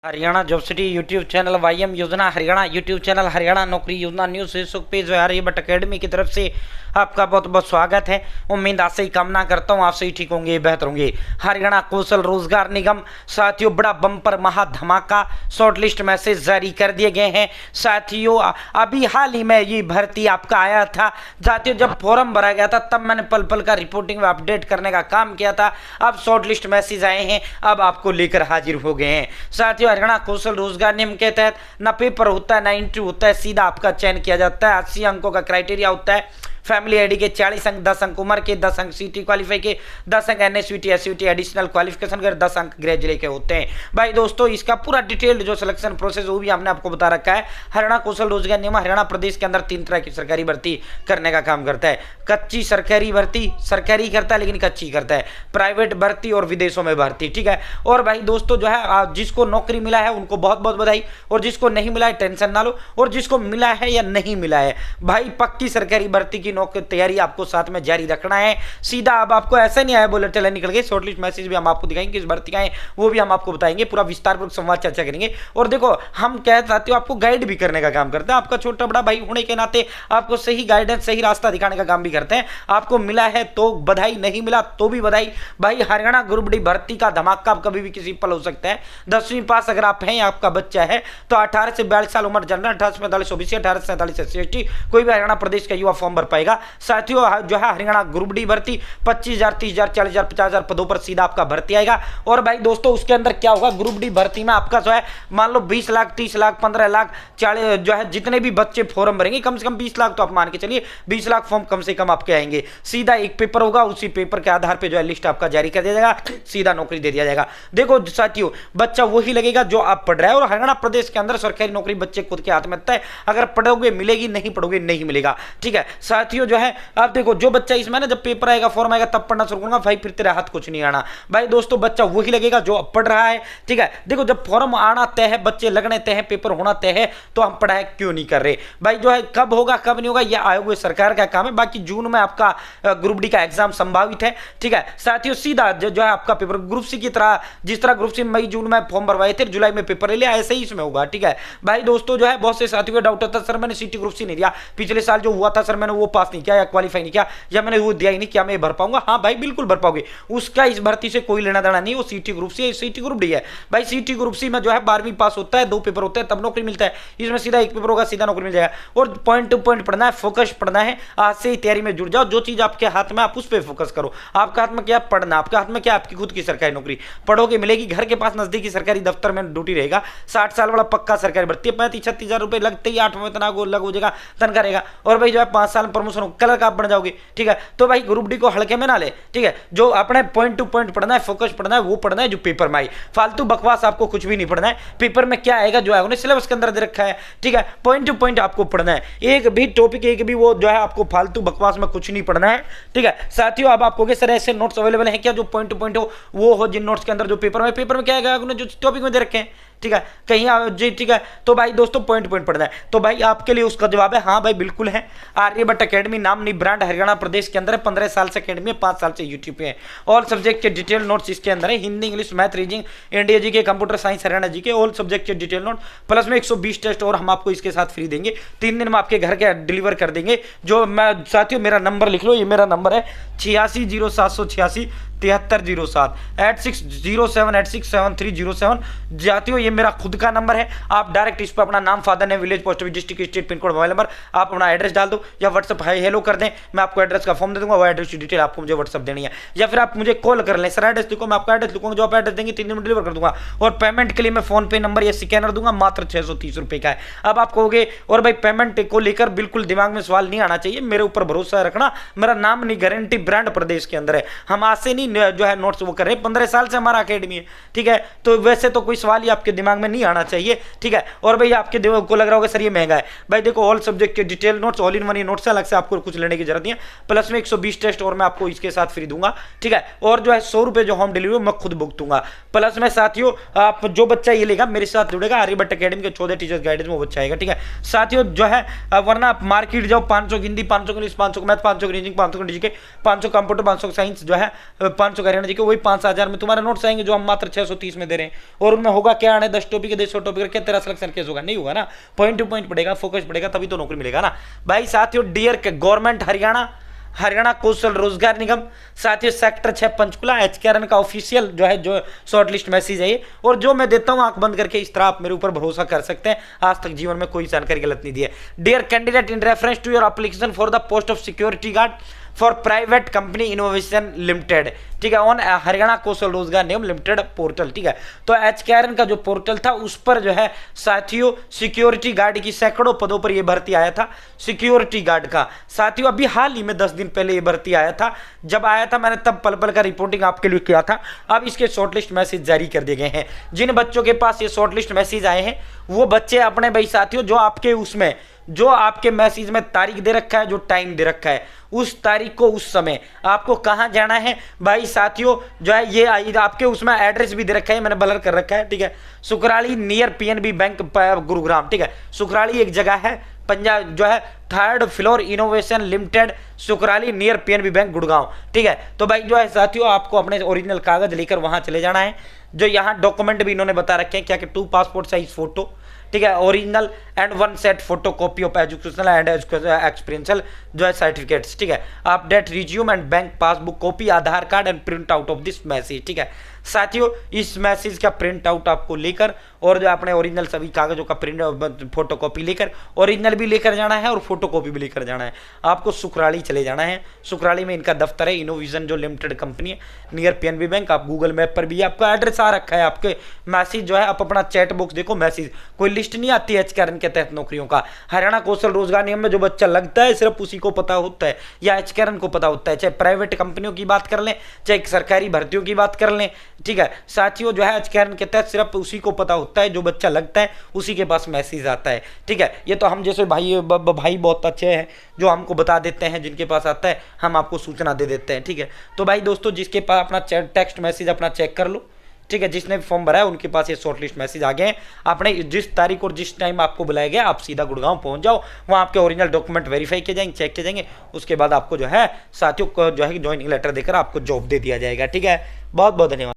Haryana job city YouTube channel YM योजना Haryana YouTube channel Haryana नौकरी योजना news Facebook page Aryabhatta academy की तरफ से आपका बहुत बहुत स्वागत है। उम्मीद आज से ही कामना करता हूँ आप सही ठीक होंगे, बेहतर होंगे। हरियाणा कौशल रोजगार निगम साथियों बड़ा बम्पर महा धमाका शॉर्टलिस्ट मैसेज जारी कर दिए गए हैं। साथियों अभी हाल ही में ये भर्ती आपका आया था। साथियों जब फॉर्म भरा गया था तब मैंने पल पल का रिपोर्टिंग में अपडेट करने का काम किया था। अब शॉर्टलिस्ट मैसेज आए हैं, अब आपको लेकर हाजिर हो गए हैं। साथियों हरियाणा कौशल रोजगार नियम के तहत न पेपर होता है, न इंटरव्यू होता है, सीधा आपका चयन किया जाता है। 80 अंकों का क्राइटेरिया होता है। फैमिली आईडी के 40 अंक, 10 अंक उम्र के, 10 अंक सीटी क्वालिफाई के, 10 अंक एनएसवीटी एसवीटी एडिशनल क्वालिफिकेशन के, 10 अंक ग्रेजुएट के होते हैं। भाई दोस्तों इसका पूरा डिटेल्ड जो सिलेक्शन प्रोसेस वो भी हमने आपको बता रखा है। हरियाणा कौशल रोजगार नियम हरियाणा प्रदेश के अंदर 3 तरह की सरकारी भर्ती करने का काम करता है। कच्ची सरकारी भर्ती, सरकारी करता है लेकिन कच्ची करता है, प्राइवेट भर्ती और विदेशों में भर्ती, ठीक है। और भाई दोस्तों जो है जिसको नौकरी मिला है उनको बहुत बहुत बधाई, और जिसको नहीं मिला है टेंशन ना लो, और जिसको मिला है या नहीं मिला है भाई पक्की सरकारी भर्ती की नौकरी तैयारी आपको साथ में जारी रखना है। सीधा अब आपको ऐसा नहीं आया बोले चले निकल गए। शॉर्टलिस्ट मैसेज भी हम आपको दिखाएंगे, किस भर्ती का है वो भी हम आपको बताएंगे, पूरा विस्तारपूर्वक संवाद चर्चा करेंगे। और देखो हम कह चाहते हो आपको गाइड भी करने का काम करते हैं। आपका छोटा बड़ा भाई होने के नाते आपको सही गाइडेंस सही रास्ता दिखाने का काम भी करते हैं। आपको मिला है तो बधाई, नहीं मिला तो भी बधाई। भाई हरियाणा ग्रुप डी भर्ती का धमाका कभी भी किसी पल हो सकता है। 10वीं पास अगर आप हैं, आपका बच्चा है तो 18 से 42 साल उम्र जनरल, 18 से 45 ओबीसी, 18 से 47 एससी एसटी कोई भी हरियाणा प्रदेश का युवा फॉर्म भर पाएगा। साथियों जो है हरियाणा ग्रुप डी भर्ती 25,000 30,000 40,000 50,000 पदों पर सीधा आपका भर्ती आएगा। और भाई दोस्तों उसके अंदर क्या होगा, ग्रुप डी भर्ती में आपका जो है मान लो 20 लाख 30 लाख 15 लाख 40 जो है जितने भी बच्चे फॉर्म भरेंगे कम से कम 20 लाख तो आप मान के चलिए 20 लाख फॉर्म कम से कम आपके आएंगे। सीधा एक पेपर होगा, उसी पेपर के आधार पर जो है लिस्ट आपका जारी कर दिया जाएगा, सीधा नौकरी दे दिया जाएगा। देखो साथियों बच्चा वही लगेगा जो आप पढ़ रहे हैं। और हरियाणा प्रदेश के अंदर सरकारी नौकरी बच्चे खुद के हाथ में होता है। अगर पढ़ोगे मिलेगी, नहीं पढ़ोगे नहीं मिलेगा, ठीक है। साथियों जो है आप देखो जो बच्चा इसमें ना जब पेपर आएगा फॉर्म आएगा तब पढ़ना शुरू करूंगा भाई, फिर तेरे हाथ कुछ नहीं आना। भाई दोस्तों बच्चा वही लगेगा जो अब पढ़ रहा है, ठीक है। देखो जब फॉर्म आना तय है, बच्चे लगने तय है, पेपर होना तय है, तो हम पढ़ाई क्यों नहीं कर रहे भाई। जो है कब होगा कब नहीं होगा यह आयोग सरकार का काम है। बाकी जून में आपका ग्रुप डी का एग्जाम संभावित है, ठीक है। साथियों सीधा जो है आपका पेपर ग्रुप सी की तरह, जिस तरह ग्रुप सी मई जून में फॉर्म भरवाए थे, जुलाई में पेपर ले लिया, ऐसे ही इसमें होगा, ठीक है। भाई दोस्तों जो है बहुत से साथियों का डाउट था सर मैंने सिटी ग्रुप सी नहीं दिया, पिछले साल जो हुआ था सर मैंने वो पास नहीं किया या क्वालिफाई नहीं किया या मैंने वो दिया ही नहीं, क्या मैं भर पाऊंगा? हाँ भाई बिल्कुल भर पाओगे, उसका इस भर्ती से कोई लेना देना नहीं। वो सीटी ग्रुप सी, सीटी ग्रुप डी है भाई। सीटी ग्रुप सी में जो है 12वीं पास होता है, 2 पेपर होते हैं तब नौकरी मिलता है। इसमें सीधा एक पेपर होगा, सीधा नौकरी मिल जाएगा। और पॉइंट टू पॉइंट पढ़ना है, फोकस पढ़ना है। आज से ही तैयारी में जुड़ जाओ, जो चीज आपके हाथ में आप उस पर फोकस करो। आपके हाथ में क्या पढ़ना, आपके हाथ में क्या आपकी खुद की सरकारी नौकरी। पढ़ोगे मिलेगी, घर के पास नजदीकी सरकारी दफ्तर में ड्यूटी रहेगा। 60 साल वाला पक्का सरकारी भर्ती है, 35-36 हजार रुपए लगते ही 8वें वेतन लग हो जाएगा, तनखा रहेगा। और भाई जो है 5 साल प्रमोशन कलर का आप बन जाओगे, ठीक है। तो भाई ग्रुप डी को हल्के में ना ले, ठीक है। जो अपने पॉइंट टू पॉइंट पढ़ना है, फोकस पढ़ना है, वो पढ़ना है जो पेपर में आई। फालतू बकवास आपको कुछ भी नहीं पढ़ना है। पेपर में क्या आएगा जो है उन्हें सिलेबस के अंदर दे रखा है, ठीक है। पॉइंट टू पॉइंट आपको पढ़ना है। एक भी टॉपिक एक भी वो जो है आपको फालतू बकवास में कुछ नहीं पढ़ना है, ठीक है। साथियों अब आपको सर ऐसे नोट्स अवेलेबल है क्या जो पॉइंट टू पॉइंट हो, वो हो जिन नोट्स के अंदर जो पेपर में क्या आएगा उन्हें जो टॉपिक में दे रखे हैं, ठीक है। कहीं जी ठीक है। तो भाई दोस्तों पॉइंट पढ़ना है। तो भाई आपके लिए उसका जवाब है हाँ भाई बिल्कुल है। आर्यभट्ट अकेडमी नाम नहीं ब्रांड हरियाणा प्रदेश के अंदर है। 15 साल से अकेडमी है, 5 साल से यूट्यूब पे है। ऑल सब्जेक्ट के डिटेल नोट्स इसके अंदर है, Hindi English math reasoning India G K computer science Haryana G K all subject के डिटेल नोट प्लस में 120 टेस्ट और हम आपको इसके साथ फ्री देंगे। 3 दिन में आपके घर के डिलीवर कर देंगे। जो मैं साथियों मेरा नंबर लिख लो, ये मेरा नंबर है 860786 7307 8607867307। जातियों ये मेरा खुद का नंबर है। आप डायरेक्ट इस पर अपना नाम, father name, village, post office, district, state, pin code, mobile number, आप अपना एड्रेस डाल दो या व्हाट्सअप हाई हेलो कर दें। मैं आपको एड्रेस का फॉर्म दे दूंगा, वो एड्रेस की डिटेल आपको मुझे व्हाट्सअप देनी है। या फिर आप मुझे कॉल कर लें, सर एड्रेस लिखो, मैं आपका एड्रेस लिखूंगा, जो आप एड्रेस देंगे 3 दिन में डिलीवर कर दूंगा। और पेमेंट के लिए मैं फोन पे नंबर या स्कैनर दूंगा, मात्र 630 रुपए का है। अब आप कहोगे और भाई पेमेंट को लेकर बिल्कुल दिमाग में सवाल नहीं आना चाहिए, मेरे ऊपर भरोसा रखना। मेरा नाम नहीं गारंटी ब्रांड प्रदेश के अंदर है। हम आज से नहीं जो है नोट्स वो कर रहे हैं, 15 साल से हमारा अकेडमी है, ठीक है। तो वैसे तो कोई सवाल ही आपके दिमाग में नहीं आना चाहिए, ठीक है। और भाई आपके दिमाग को लग रहा होगा सर ये महंगा है। भाई देखो ऑल सब्जेक्ट के detail notes all in one notes अलग से आपको कुछ लेने की जरूरत नहीं है। प्लस में 120 टेस्ट और मैं आपको इसके साथ फ्री दूंगा, ठीक है। और जो है 100 रुपए जो होम डिलीवरी मैं खुद बुक दूंगा। प्लस में साथियों आप जो बच्चा ये लेगा मेरे साथ जुड़ेगा, आर्यभट्ट अकेडमी के 14 टीचर्स गाइडेंस में वो बच्चा आएगा, ठीक है। साथियों जो है वरना आप मार्केट जाओ 500 Hindi, 500 English, 500 math, 500 reasoning, 500 GK, 500 computer, 500 science जो है 500 का हरियाणा जी के वही 5,000 में तुम्हारे नोट्स आएंगे जो हम मात्र 630 में दे रहे हैं। और उनमें होगा क्या, आने 10 टॉपिक के 100 टॉपिक क्या तेरा सिलेक्शन केस होगा? नहीं होगा ना। पॉइंट टू पॉइंट पड़ेगा, फोकस पड़ेगा, तभी तो नौकरी मिलेगा ना भाई। साथियों डियर गवर्नमेंट हरियाणा कौशल रोजगार निगम, साथियों सेक्टर 6 पंचकुला, HKRN का ऑफिशियल जो शॉर्ट लिस्ट मैसेज है ये। और जो मैं देता हूं आंख बंद करके, इस तरह आप मेरे ऊपर भरोसा कर सकते हैं। आज तक जीवन में कोई जानकारी गलत नहीं दी है। Dear candidate, in reference to your application for the post of security guard for private company innovation limited, ठीक है, ऑन हरियाणा कौशल रोजगार निगम लिमिटेड पोर्टल, ठीक है। तो HKRN का जो पोर्टल था उस पर जो है साथियों सिक्योरिटी गार्ड की सैकड़ों पदों पर यह भर्ती आया था। सिक्योरिटी गार्ड का साथियों अभी हाल ही में 10 दिन पहले ये भर्ती आया था। जब आया था मैंने तब पल पल का रिपोर्टिंग आपके लिए किया था। अब इसके शॉर्टलिस्ट मैसेज जारी कर दिए गए हैं। जिन बच्चों के पास ये शॉर्टलिस्ट मैसेज आए हैं वो बच्चे अपने भाई साथियों जो आपके मैसेज में तारीख दे रखा है, जो टाइम दे रखा है, उस तारीख को उस समय आपको कहां जाना है भाई साथियों, जो है ये आपके उसमें एड्रेस भी दे रखा है, मैंने ब्लर कर रखा है, ठीक है। सुकराली नियर PNB बैंक गुरुग्राम, ठीक है। सुकराली एक जगह है, पंजाब जो है 3rd floor innovation limited, Sukhrali near PNB bank Gurgaon, ठीक है। तो भाई जो है साथियों आपको अपने ओरिजिनल कागज लेकर वहां चले जाना है। जो यहाँ डॉक्यूमेंट भी इन्होंने बता रखे हैं क्या कि 2 पासपोर्ट साइज फोटो, ठीक है, original and 1 set photo copy of educational and experiential जो है सर्टिफिकेट्स, ठीक है। Update resume and bank passbook copy, Aadhaar card and print out of this message, ठीक है। साथियों इस मैसेज का प्रिंट आउट आपको लेकर और जो अपने ओरिजिनल सभी कागजों का प्रिंट फोटो कॉपी लेकर, ओरिजिनल भी लेकर जाना है और फोटो कॉपी भी लेकर जाना है। आपको सुकराली चले जाना है। सुकराली में इनका दफ्तर है, इनोविजन जो लिमिटेड कंपनी है, नियर PNB बैंक। आप गूगल मैप पर भी आपका एड्रेस आ रखा है। आपके मैसेज जो है आप अपना चैट बॉक्स देखो, मैसेज कोई लिस्ट नहीं आती है HKRN के तहत नौकरियों का। हरियाणा कौशल रोजगार निगम में जो बच्चा लगता है सिर्फ उसी को पता होता है या HKRN को पता होता है। चाहे प्राइवेट कंपनियों की बात कर लें, चाहे सरकारी भर्तियों की बात कर लें, ठीक है। साथियों जो है HKRN के तहत सिर्फ उसी को पता होता है, जो बच्चा लगता है उसी के पास मैसेज आता है, ठीक है। ये तो हम जैसे भाई बहुत अच्छे हैं जो हमको बता देते हैं, जिनके पास आता है हम आपको सूचना दे देते हैं, ठीक है। तो भाई दोस्तों जिसके पास अपना टेक्स्ट मैसेज अपना चेक कर लो, ठीक है। जिसने फॉर्म भरा है उनके पास ये शॉर्टलिस्ट मैसेज आ गए हैं। आपने जिस तारीख और जिस टाइम आपको बुलाया गया आप सीधा गुड़गांव पहुंच जाओ, वहां आपके ओरिजिनल डॉक्यूमेंट वेरीफाई किए जाएंगे, चेक किए जाएंगे। उसके बाद आपको जो है साथियों को जो है ज्वाइनिंग लेटर देकर आपको जॉब दे दिया जाएगा, ठीक है। बहुत बहुत धन्यवाद।